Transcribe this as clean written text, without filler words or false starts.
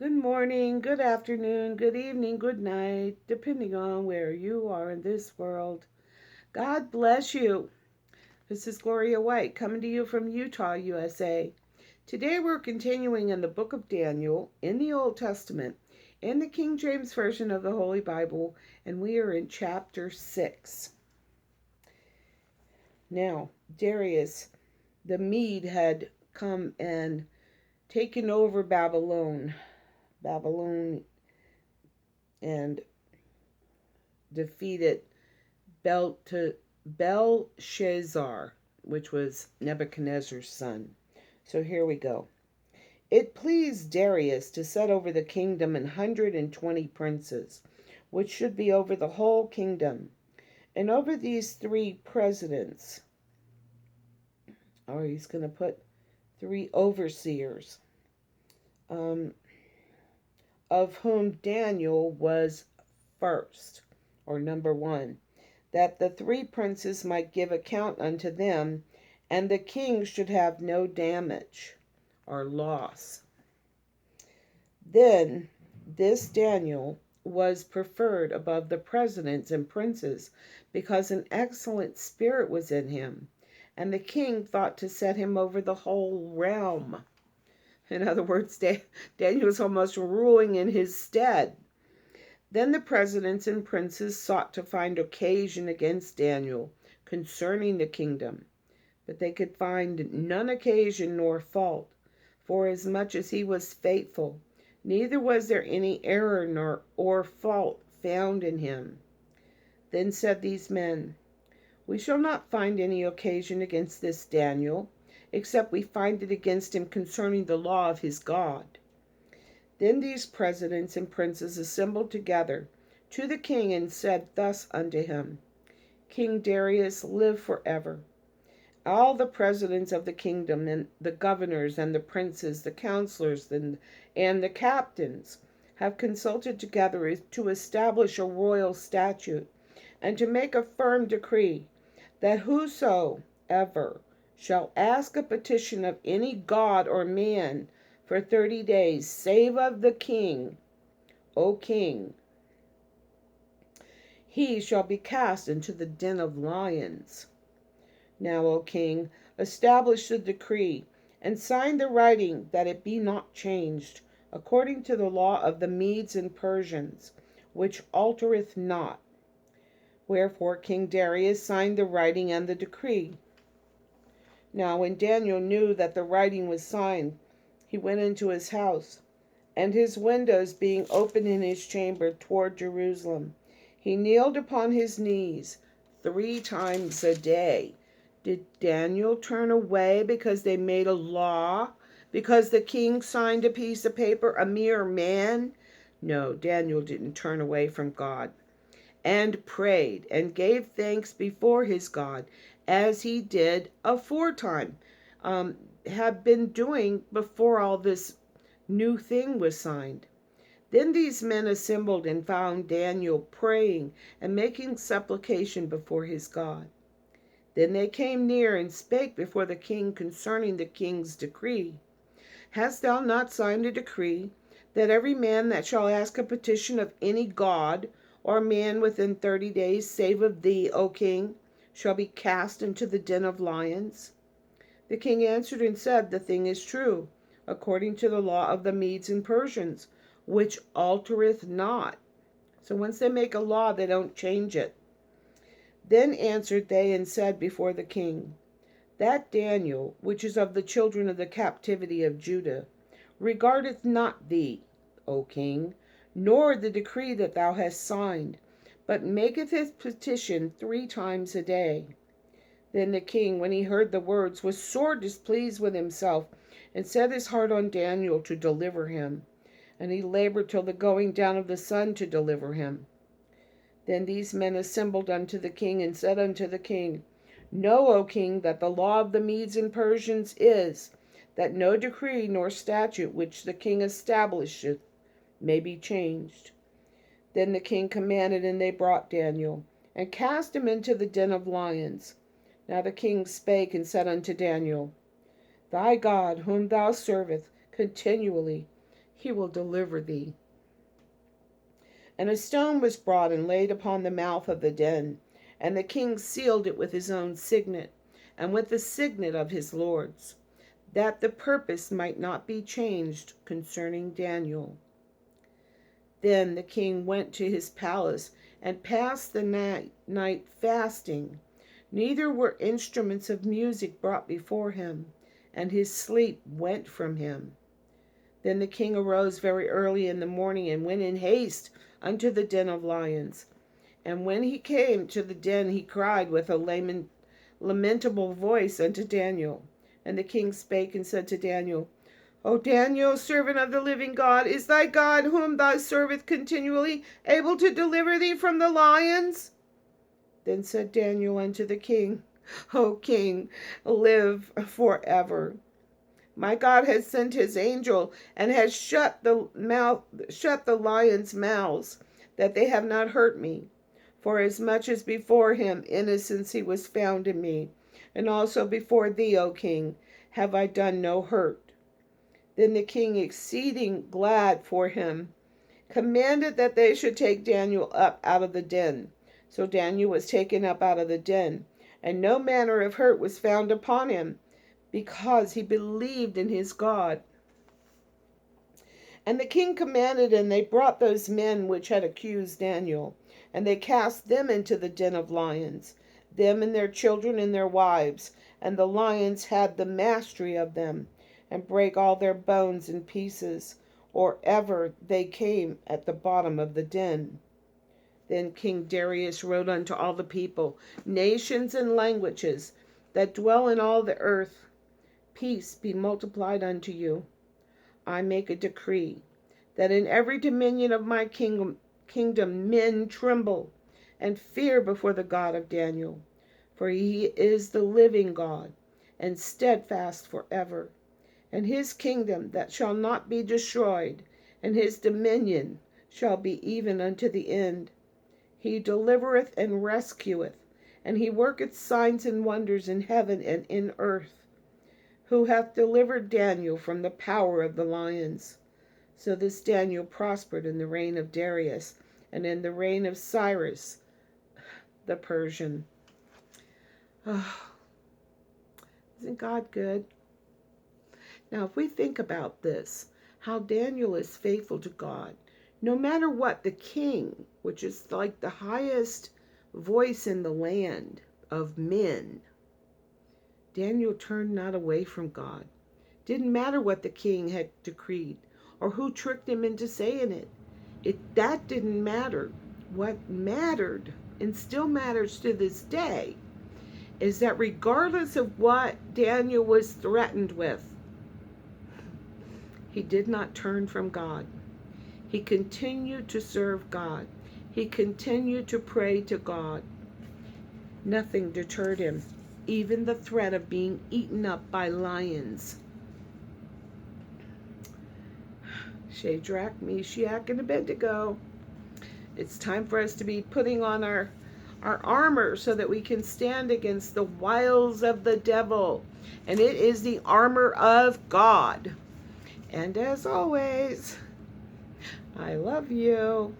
Good morning, good afternoon, good evening, good night, depending on where you are in this world. God bless you. This is Gloria White coming to you from Utah, USA. Today we're continuing in the book of Daniel in the Old Testament in the King James Version of the Holy Bible, and we are in chapter 6. Now, Darius the Mede had come and taken over Babylon and defeated Belshazzar, which was Nebuchadnezzar's son. So here we go. It pleased Darius to set over the kingdom 120 princes, which should be over the whole kingdom, and over these three presidents, or he's going to put three overseers, of whom Daniel was first, or number one, that the three princes might give account unto them, and the king should have no damage or loss. Then this Daniel was preferred above the presidents and princes, because an excellent spirit was in him, and the king thought to set him over the whole realm. In other words, Daniel was almost ruling in his stead. Then the presidents and princes sought to find occasion against Daniel concerning the kingdom, but they could find none occasion nor fault, forasmuch as he was faithful, neither was there any error or fault found in him. Then said these men, We shall not find any occasion against this Daniel, except we find it against him concerning the law of his God. Then these presidents and princes assembled together to the king and said thus unto him, King Darius, live forever. All the presidents of the kingdom, and the governors, and the princes, the counselors, and the captains, have consulted together to establish a royal statute, and to make a firm decree, that whosoever shall ask a petition of any god or man for 30 days, save of the king, O king, he shall be cast into the den of lions. Now, O king, establish the decree, and sign the writing, that it be not changed, according to the law of the Medes and Persians, which altereth not. Wherefore King Darius signed the writing and the decree. Now when Daniel knew that the writing was signed, he went into his house, and his windows being open in his chamber toward Jerusalem, he kneeled upon his knees 3 times a day. Did Daniel turn away because they made a law? Because the king signed a piece of paper, a mere man? No, Daniel didn't turn away from God, and prayed and gave thanks before his God, as he did aforetime, had been doing before all this new thing was signed. Then these men assembled and found Daniel praying and making supplication before his God. Then they came near and spake before the king concerning the king's decree. Hast thou not signed a decree, that every man that shall ask a petition of any god or man within 30 days, save of thee, O king, shall be cast into the den of lions? The king answered and said, The thing is true, according to the law of the Medes and Persians, which altereth not. So once they make a law, they don't change it. Then answered they and said before the king, That Daniel, which is of the children of the captivity of Judah, regardeth not thee, O king, nor the decree that thou hast signed, but maketh his petition 3 times a day. Then the king, when he heard the words, was sore displeased with himself, and set his heart on Daniel to deliver him. And he labored till the going down of the sun to deliver him. Then these men assembled unto the king, and said unto the king, Know, O king, that the law of the Medes and Persians is, that no decree nor statute which the king establisheth may be changed. Then the king commanded, and they brought Daniel, and cast him into the den of lions. Now the king spake and said unto Daniel, Thy God, whom thou servest continually, he will deliver thee. And a stone was brought and laid upon the mouth of the den, and the king sealed it with his own signet, and with the signet of his lords, that the purpose might not be changed concerning Daniel. Then the king went to his palace, and passed the night fasting. Neither were instruments of music brought before him, and his sleep went from him. Then the king arose very early in the morning, and went in haste unto the den of lions. And when he came to the den, he cried with a lamentable voice unto Daniel. And the king spake and said to Daniel, O Daniel, servant of the living God, is thy God, whom thou servest continually, able to deliver thee from the lions? Then said Daniel unto the king, O king, live forever. My God has sent his angel, and has shut the lions' mouths, that they have not hurt me. For as much as before him innocency was found in me, and also before thee, O king, have I done no hurt. Then the king, exceeding glad for him, commanded that they should take Daniel up out of the den. So Daniel was taken up out of the den, and no manner of hurt was found upon him, because he believed in his God. And the king commanded, and they brought those men which had accused Daniel, and they cast them into the den of lions, them and their children and their wives, and the lions had the mastery of them, and brake all their bones in pieces, or ever they came at the bottom of the den. Then King Darius wrote unto all the people, nations, and languages that dwell in all the earth, peace be multiplied unto you. I make a decree, that in every dominion of my kingdom men tremble and fear before the God of Daniel, for he is the living God, and steadfast forever. And his kingdom that shall not be destroyed, and his dominion shall be even unto the end. He delivereth and rescueth, and he worketh signs and wonders in heaven and in earth, who hath delivered Daniel from the power of the lions. So this Daniel prospered in the reign of Darius, and in the reign of Cyrus the Persian. Oh, isn't God good? Now, if we think about this, how Daniel is faithful to God, no matter what, the king, which is like the highest voice in the land of men, Daniel turned not away from God. Didn't matter what the king had decreed, or who tricked him into saying it. That didn't matter. What mattered, and still matters to this day, is that regardless of what Daniel was threatened with, he did not turn from God. He continued to serve God. He continued to pray to God. Nothing deterred him, even the threat of being eaten up by lions. Shadrach, Meshach, and Abednego. It's time for us to be putting on our armor so that we can stand against the wiles of the devil. And it is the armor of God. And as always, I love you.